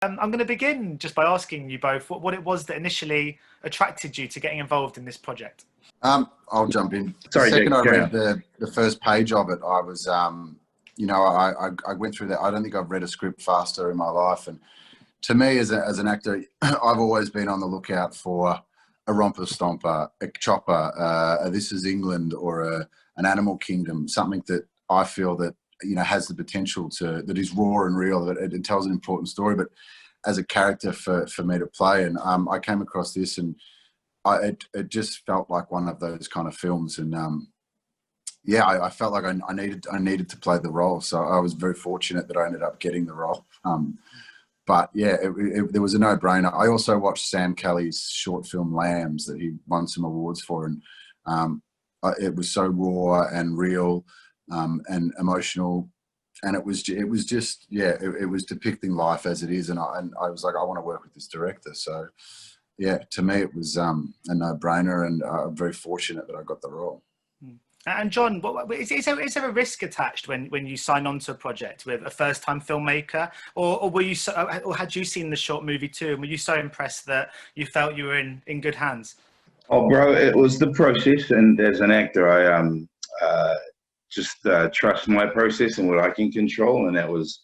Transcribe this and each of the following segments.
I'm going to begin just by asking you both what it was that initially attracted you to getting involved in this project. I'll jump in. Sorry, the second Jake, I read the first page of it, I was, you know, I went through that. I don't think I've read a script faster in my life. And to me, as an actor, I've always been on the lookout for a romper stomper, a chopper, This Is England, or an Animal Kingdom, something that I feel that, you know, has the potential that is raw and real, that it tells an important story, but as a character for me to play. And I came across this, and it just felt like one of those kind of films. And yeah, I felt like I needed to play the role. So I was very fortunate that I ended up getting the role. But yeah, there was a no-brainer. I also watched Sam Kelly's short film Lambs that he won some awards for, and it was so raw and real and emotional, and it was just it was depicting life as it is, and I was like, I want to work with this director. So yeah, to me it was a no-brainer, and I'm very fortunate that I got the role. And John, is there a risk attached when you sign on to a project with a first-time filmmaker, or were you or had you seen the short movie too, and were you so impressed that you felt you were in good hands? Oh, bro, it was the process, and as an actor, I just trust my process and what I can control, and that was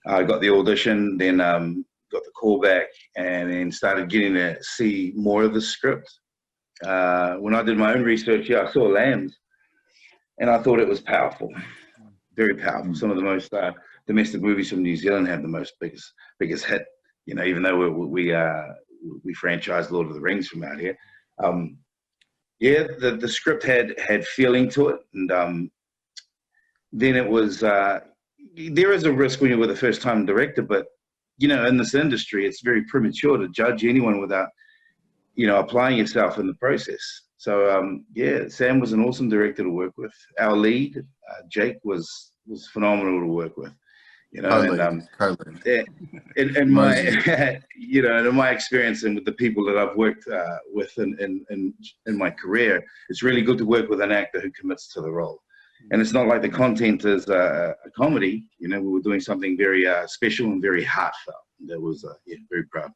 I got the audition, then got the call back, and then started getting to see more of the script. When I did my own research, I saw Lambs. And I thought it was powerful, very powerful. Some of the most domestic movies from New Zealand have the biggest hit. You know, even though we franchised Lord of the Rings from out here. Yeah, the script had feeling to it, and then it was. There is a risk when you're with a first-time director, but you know, in this industry, it's very premature to judge anyone without, you know, applying yourself in the process. So yeah, Sam was an awesome director to work with. Our lead, Jake, was phenomenal to work with. You know, Co-lead. In my you know, in my experience and with the people that I've worked with in my career, it's really good to work with an actor who commits to the role. And it's not like the content is a comedy. You know, we were doing something very special and very heartfelt. That was yeah, very proud.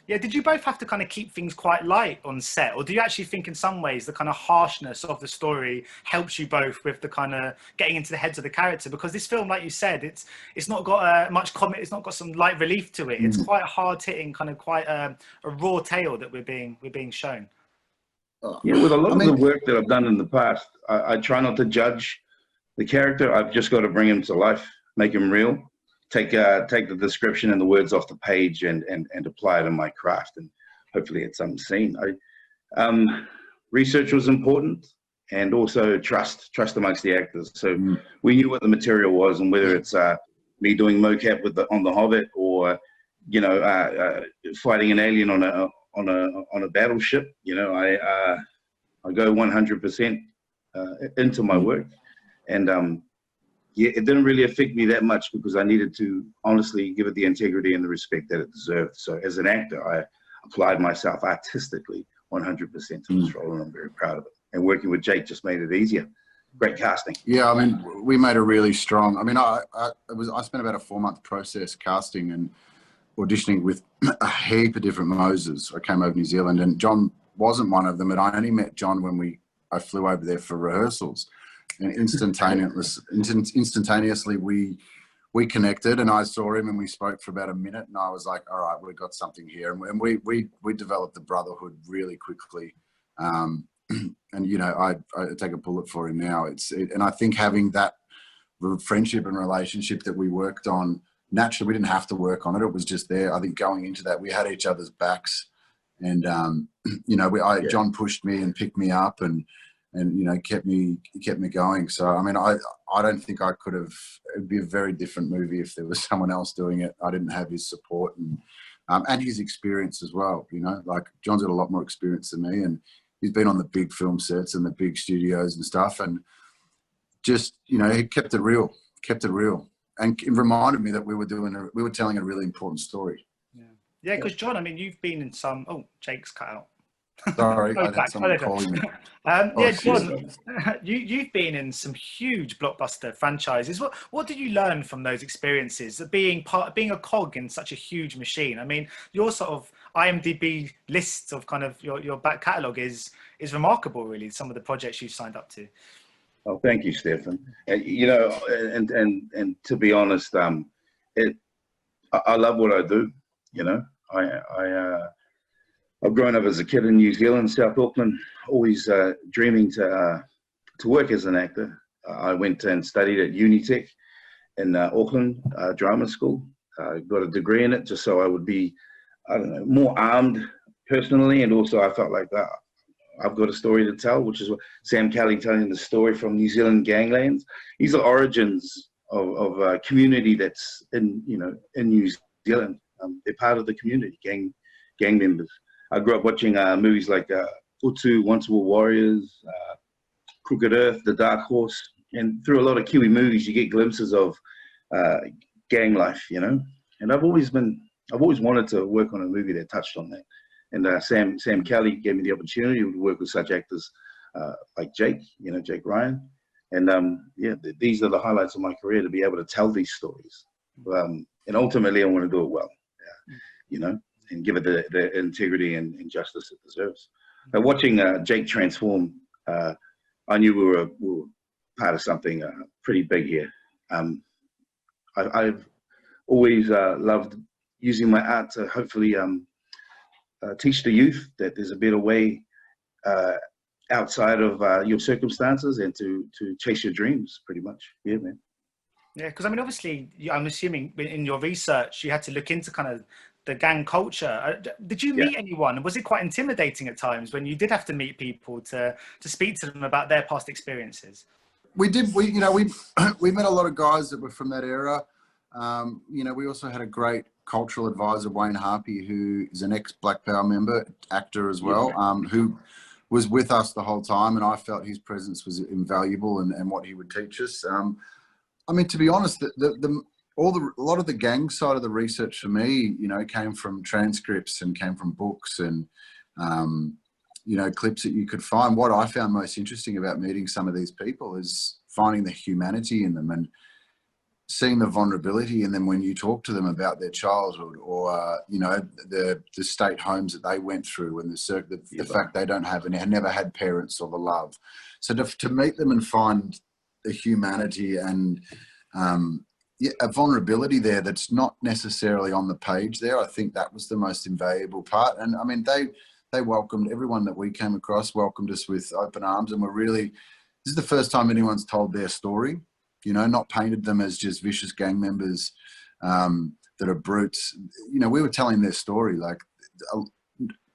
Yeah, did you both have to kind of keep things quite light on set, or do you actually think in some ways the kind of harshness of the story helps you both with the kind of getting into the heads of the character? Because this film, like you said, it's not got much comment, it's not got some light relief to it. It's quite hard hitting, kind of quite a raw tale that we're being shown. Yeah, with a lot of the work that I've done in the past, I try not to judge the character. I've just got to bring him to life, make him real. Take the description and the words off the page and apply it in my craft, and hopefully it's seen. Research was important, and also trust amongst the actors. So we knew what the material was, and whether it's me doing mocap on the Hobbit, or you know, fighting an alien on a battleship. You know, I go 100% into my work, and yeah, it didn't really affect me that much because I needed to honestly give it the integrity and the respect that it deserved. So as an actor, I applied myself artistically 100% to this role, and I'm very proud of it. And working with Jake just made it easier. Great casting. Yeah, I mean, we made a really strong. I mean, I spent about a 4-month process casting and auditioning with a heap of different Moses. I came over to New Zealand, and John wasn't one of them. And I only met John when I flew over there for rehearsals. And instantaneously we connected, and I saw him and we spoke for about a minute, and I was like, all right, we've got something here. And we developed the brotherhood really quickly. And you know, I take a bullet for him now. And I think having that friendship and relationship that we worked on, naturally, we didn't have to work on it. It was just there. I think going into that, we had each other's backs, and you know, John pushed me and picked me up, and you know, kept me going. So I mean, I don't think I could have. It'd be a very different movie if there was someone else doing it. I didn't have his support and his experience as well. You know, like John's got a lot more experience than me, and he's been on the big film sets and the big studios and stuff, and just, you know, he kept it real, and it reminded me that we were telling a really important story. Yeah, because John, I mean, you've been in some. Oh, Jake's cut out. Sorry, Oh, I had back. Oh, someone there you go. calling me. Yeah, Excuse John, me. you've been in some huge blockbuster franchises. What did you learn from those experiences? Being a cog in such a huge machine. I mean, your sort of IMDb list of kind of your back catalogue is remarkable, really. Some of the projects you've signed up to. Oh, thank you, Stefan. You know, and to be honest, I love what I do. You know, I've grown up as a kid in New Zealand, South Auckland, always dreaming to work as an actor. I went and studied at Unitec in Auckland drama school. I got a degree in it just so I would be, I don't know, more armed personally, and also I felt like I've got a story to tell, which is what Sam Kelly telling the story from New Zealand ganglands. These are origins of a community that's in New Zealand. They're part of the community, gang members. I grew up watching movies like Utu, Once Were Warriors, Crooked Earth, The Dark Horse, and through a lot of Kiwi movies, you get glimpses of gang life, you know. And I've always wanted to work on a movie that touched on that. And Sam Kelly gave me the opportunity to work with such actors like Jake Ryan. And these are the highlights of my career, to be able to tell these stories. And ultimately, I want to do it well, you know, and give it the integrity and justice it deserves. Now, watching Jake transform, I knew we were part of something pretty big here. I've always loved using my art to hopefully teach the youth that there's a better way outside of your circumstances, and to chase your dreams, pretty much. Yeah, man. Yeah, because I mean, obviously, I'm assuming in your research you had to look into kind of the gang culture. Did you meet anyone? Was it quite intimidating at times when you did have to meet people to speak to them about their past experiences? We did. We met a lot of guys that were from that era. We also had a great cultural advisor, Wayne Harpy, who is an ex-Black Power member, actor as well, who was with us the whole time, and I felt his presence was invaluable and what he would teach us. I mean, to be honest, a lot of the gang side of the research for me, came from transcripts and came from books and, clips that you could find. What I found most interesting about meeting some of these people is finding the humanity in them and seeing the vulnerability in them when you talk to them about their childhood or, the state homes that they went through and the fact they don't have and never had parents or the love. So to meet them and find the humanity and a vulnerability there that's not necessarily on the page there, I think that was the most invaluable part. And I mean, they welcomed everyone that we came across, welcomed us with open arms, and this is the first time anyone's told their story. Not painted them as just vicious gang members that are brutes. We were telling their story. Like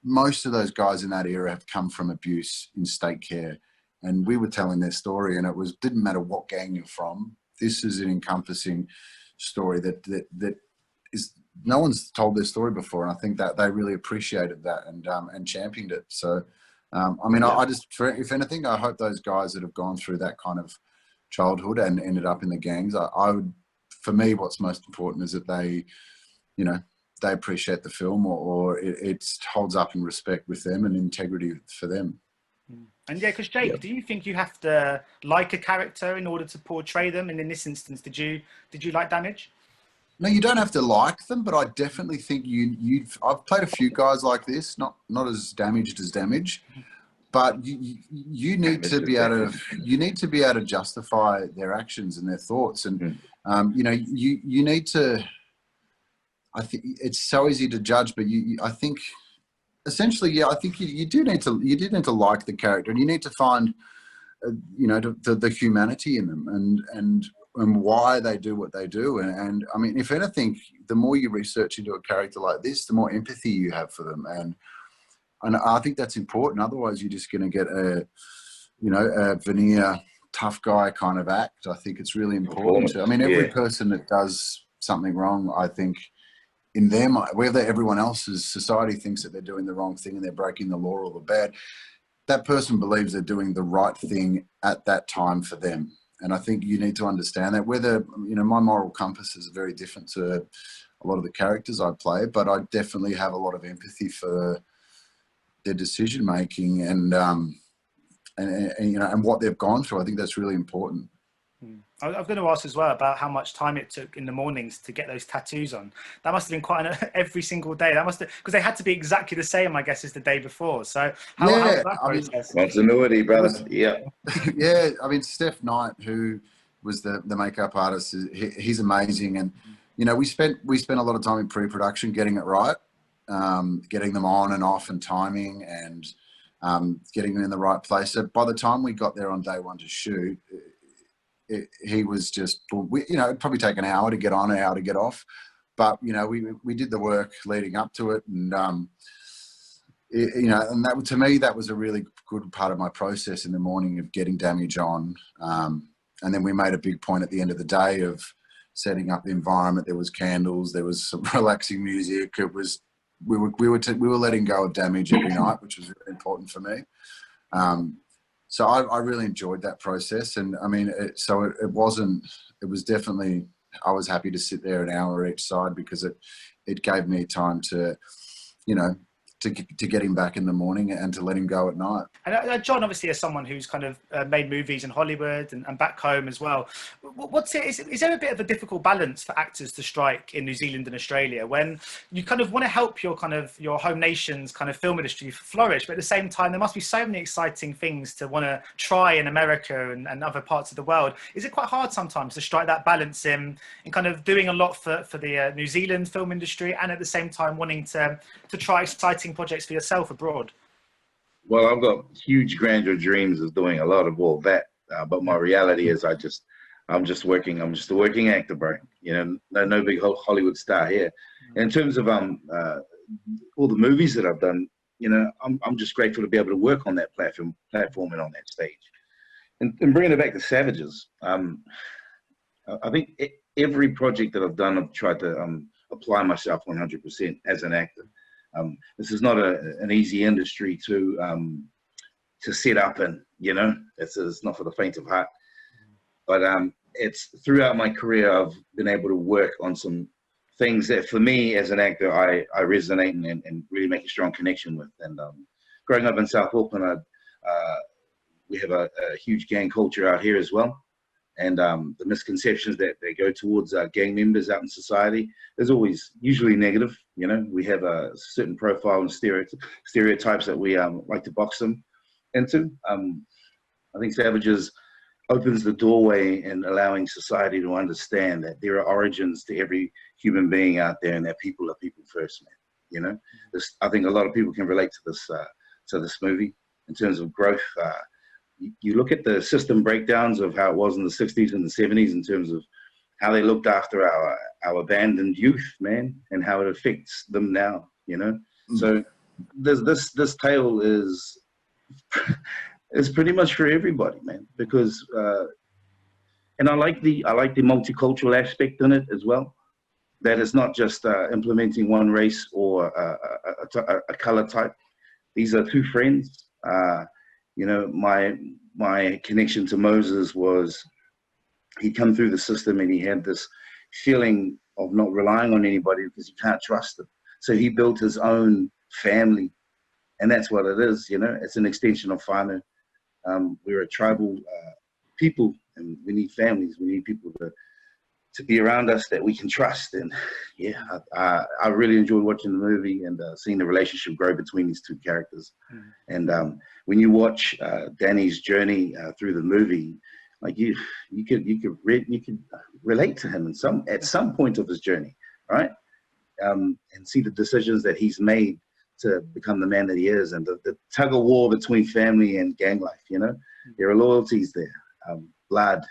most of those guys in that era have come from abuse in state care, and we were telling their story. And didn't matter what gang you're from. This is an encompassing story that is no one's told their story before, and I think that they really appreciated that and championed it. So, I just, if anything, I hope those guys that have gone through that kind of childhood and ended up in the gangs, for me, what's most important is that they appreciate the film or it holds up in respect with them and integrity for them. And because Jake, do you think you have to like a character in order to portray them? And in this instance, did you like Damage? No, you don't have to like them, but I definitely think I've played a few guys like this, not as damaged as Damage. But you need to be able to justify their actions and their thoughts, and you need to. I think it's so easy to judge, but I think essentially, I think you do need to like the character, and you need to find, the humanity in them and why they do what they do, and I mean, if anything, the more you research into a character like this, the more empathy you have for them, and I think that's important. Otherwise, you're just going to get a veneer tough guy kind of act. I think it's really important. I mean, every person that does something wrong, I think, in their mind, whether everyone else's society thinks that they're doing the wrong thing and they're breaking the law or the bad, that person believes they're doing the right thing at that time for them. And I think you need to understand that. Whether, my moral compass is very different to a lot of the characters I play, but I definitely have a lot of empathy for decision making and you know, and what they've gone through. I think that's really important. I was going to ask as well about how much time it took in the mornings to get those tattoos on. That must have been quite every single day. That must have, because they had to be exactly the same, I guess, as the day before. So how was that process? Continuity, brother. Yeah. Yeah, I mean, Steph Knight, who was the makeup artist, he's amazing. And you know, we spent a lot of time in pre-production getting it right, getting them on and off and timing and getting them in the right place. So by the time we got there on day one to shoot, he was just, you know, it'd probably take an hour to get on, an hour to get off. But, you know, we did the work leading up to it. And, you know, and that, to me, that was a really good part of my process in the morning of getting damage on. And then we made a big point at the end of the day of setting up the environment. There was candles, there was some relaxing music. It was, we were letting go of damage every night, which was really important for me. So I really enjoyed that process. And I mean, it was definitely, I was happy to sit there an hour each side because it gave me time to, you know, to get him back in the morning and to let him go at night. And John, obviously, as someone who's kind of made movies in Hollywood and back home as well, is there a bit of a difficult balance for actors to strike in New Zealand and Australia when you kind of want to help your home nation's kind of film industry flourish, but at the same time, there must be so many exciting things to want to try in America and other parts of the world. Is it quite hard sometimes to strike that balance in kind of doing a lot for the New Zealand film industry and at the same time wanting to try exciting projects for yourself abroad? Well, I've got huge grandeur dreams of doing a lot of all that, but my reality is I'm just a working actor, bro. You know, no big Hollywood star here. In terms of all the movies that I've done, you know, I'm just grateful to be able to work on that platform and on that stage. And bringing it back to Savages, I think every project that I've done, I've tried to apply myself 100% as an actor. This is not an easy industry to set up in, you know, it's not for the faint of heart, but it's throughout my career, I've been able to work on some things that for me as an actor, I resonate and really make a strong connection with. And growing up in South Auckland, we have a huge gang culture out here as well. And the misconceptions that they go towards gang members out in society is always usually negative. You know, we have a certain profile and stereotypes that we like to box them into. I think Savages opens the doorway in allowing society to understand that there are origins to every human being out there and that people are people first, man. You know, I think a lot of people can relate to this movie in terms of growth. You look at the system breakdowns of how it was in the 60s and the 70s in terms of how they looked after our abandoned youth, man, and how it affects them now, you know? So this tale is pretty much for everybody, man, because, and I like the multicultural aspect in it as well, that it's not just implementing one race or a color type. These are two friends. You know, my connection to Moses was he'd come through the system and he had this feeling of not relying on anybody because you can't trust them. So he built his own family, and that's what it is, you know. It's an extension of whānau. We're a tribal people, and we need families. We need people to be around us that we can trust. And yeah, I really enjoyed watching the movie and seeing the relationship grow between these two characters. And when you watch Danny's journey through the movie, like you could relate to him at some point of his journey, right? And see the decisions that he's made to become the man that he is, and the tug of war between family and gang life. You know, there are loyalties there, blood.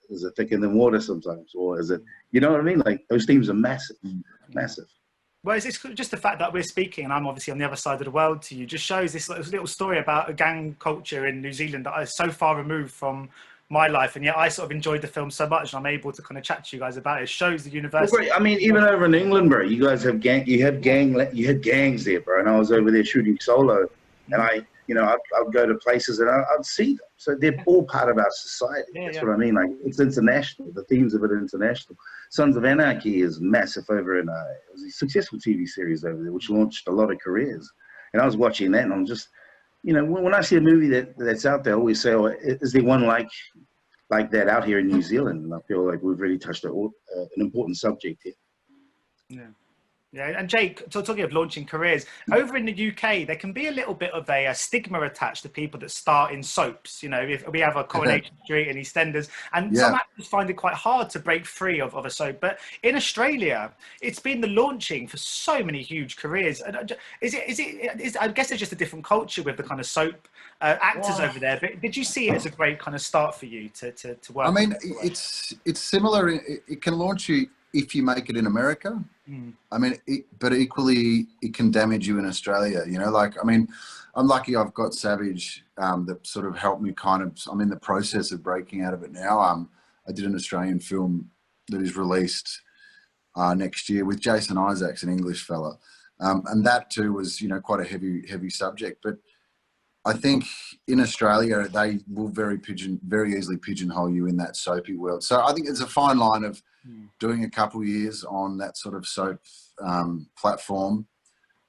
Is it thicker than water sometimes, or is it, you know what I mean? Like those themes are massive, massive. Well, it's just the fact that we're speaking, and I'm obviously on the other side of the world to you, just shows this little story about a gang culture in New Zealand that is so far removed from my life, and yet I sort of enjoyed the film so much, and I'm able to kind of chat to you guys about it. It shows the universal. Well, I mean, even over in England, bro, you guys have you had gangs there, bro, and I was over there shooting solo, and I'd go to places and I'd see them. So they're all part of our society. That's what I mean. Like, it's international. The themes of it are international. Sons of Anarchy is massive over in, it was a successful TV series over there, which launched a lot of careers. And I was watching that, and I'm just, you know, when I see a movie that's out there, I always say, oh, is there one like that out here in New Zealand? And I feel like we've really touched an important subject here. Yeah. Yeah, and Jake, talking of launching careers, over in the UK, there can be a little bit of a stigma attached to people that start in soaps. You know, if we have a Coronation Street and EastEnders, and some actors find it quite hard to break free of a soap. But in Australia, it's been the launching for so many huge careers. And I guess it's just a different culture with the kind of soap actors over there. But did you see it as a great kind of start for you to work? I mean, it's similar. It can launch you if you make it in America. I mean, but equally, it can damage you in Australia. You know, like, I mean, I'm lucky I've got Savage that sort of helped me I'm in the process of breaking out of it now. I did an Australian film that is released next year with Jason Isaacs, an English fella. And that too was, you know, quite a heavy subject. But I think in Australia, they will very easily pigeonhole you in that soapy world. So I think it's a fine line of doing a couple of years on that sort of soap platform.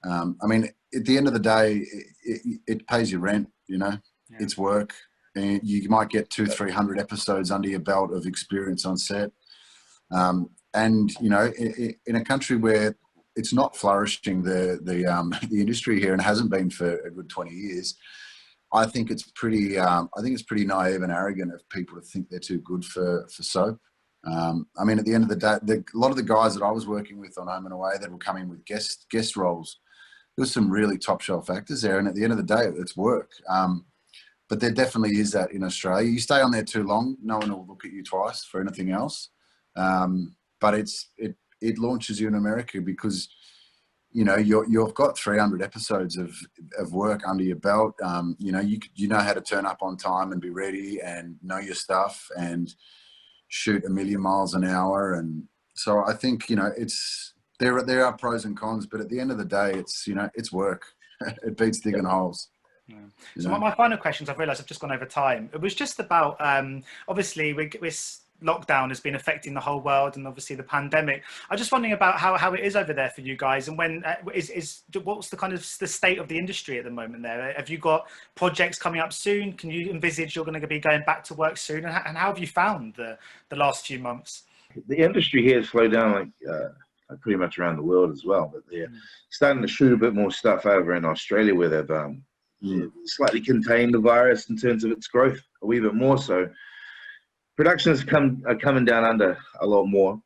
I mean, at the end of the day, it pays your rent, you know, it's work. And you might get 200-300 episodes under your belt of experience on set. And, you know, in a country where it's not flourishing, the industry here, and hasn't been for a good 20 years, I think it's pretty naive and arrogant of people to think they're too good for soap. I mean, at the end of the day, a lot of the guys that I was working with on Home and Away that were coming with guest roles, there was some really top shelf actors there. And at the end of the day, it's work. But there definitely is that in Australia. You stay on there too long, no one will look at you twice for anything else. But it launches you in America because, you know, you've got 300 episodes of work under your belt. You know, you know how to turn up on time and be ready and know your stuff and shoot 1,000,000 miles an hour. And so I think, you know, there are pros and cons, but at the end of the day, it's, you know, it's work. It beats digging holes. Yeah. So my final questions, I've realised I've just gone over time. It was just about, obviously, this lockdown has been affecting the whole world, and obviously the pandemic. I'm just wondering about how it is over there for you guys, and when what's the kind of the state of the industry at the moment there? Have you got projects coming up soon? Can you envisage you're going to be going back to work soon? And how have you found the last few months? The industry here has slowed down like pretty much around the world as well, but they're starting to shoot a bit more stuff over in Australia where they've slightly contained the virus in terms of its growth a wee bit more. So productions are coming down under a lot more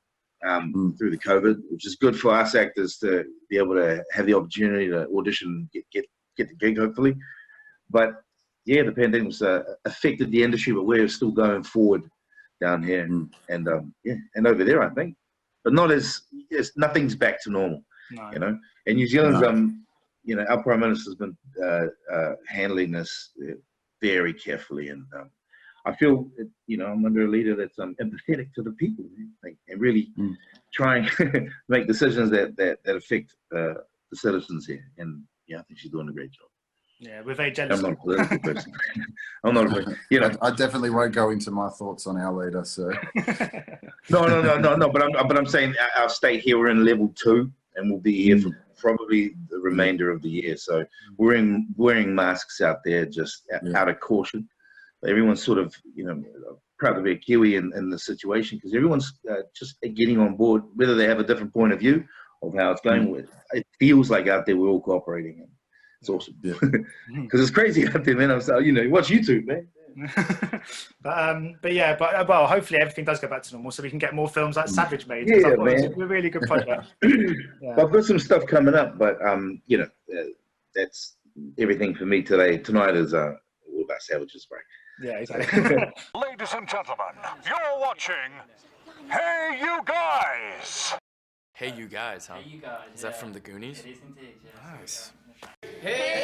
through the COVID, which is good for us actors to be able to have the opportunity to audition, get the gig hopefully. But yeah, the pandemic's affected the industry, but we're still going forward down here and over there, I think. But not nothing's back to normal, you know. And New Zealand's you know, our Prime Minister's been handling this very carefully, and I feel, you know, I'm under a leader that's empathetic to the people, and really trying to make decisions that affect the citizens here. And yeah, I think she's doing a great job. Yeah, we're very jealous. I'm not a political person. I'm not a person. You know, I definitely won't go into my thoughts on our leader. So no. But I'm saying our state here, we're in level 2, and we'll be here for probably the remainder of the year. So we're wearing masks out there just out of caution. Everyone's sort of, you know, proud to be a Kiwi in the situation, because everyone's just getting on board, whether they have a different point of view of how it's going. With it feels like out there we're all cooperating, and it's awesome. Because it's crazy out there, man. I'm so, you know, watch YouTube, man. but well, hopefully everything does go back to normal, so we can get more films like Savage made. Yeah, man. It's a really good project. I've got some stuff coming up, but you know, that's everything for me today. Tonight is all about Savage's break. Yeah, exactly. Ladies and gentlemen, you're watching Hey You Guys! Hey You Guys, huh? Hey You Guys. Is that from the Goonies? It is indeed, yeah. Nice. Hey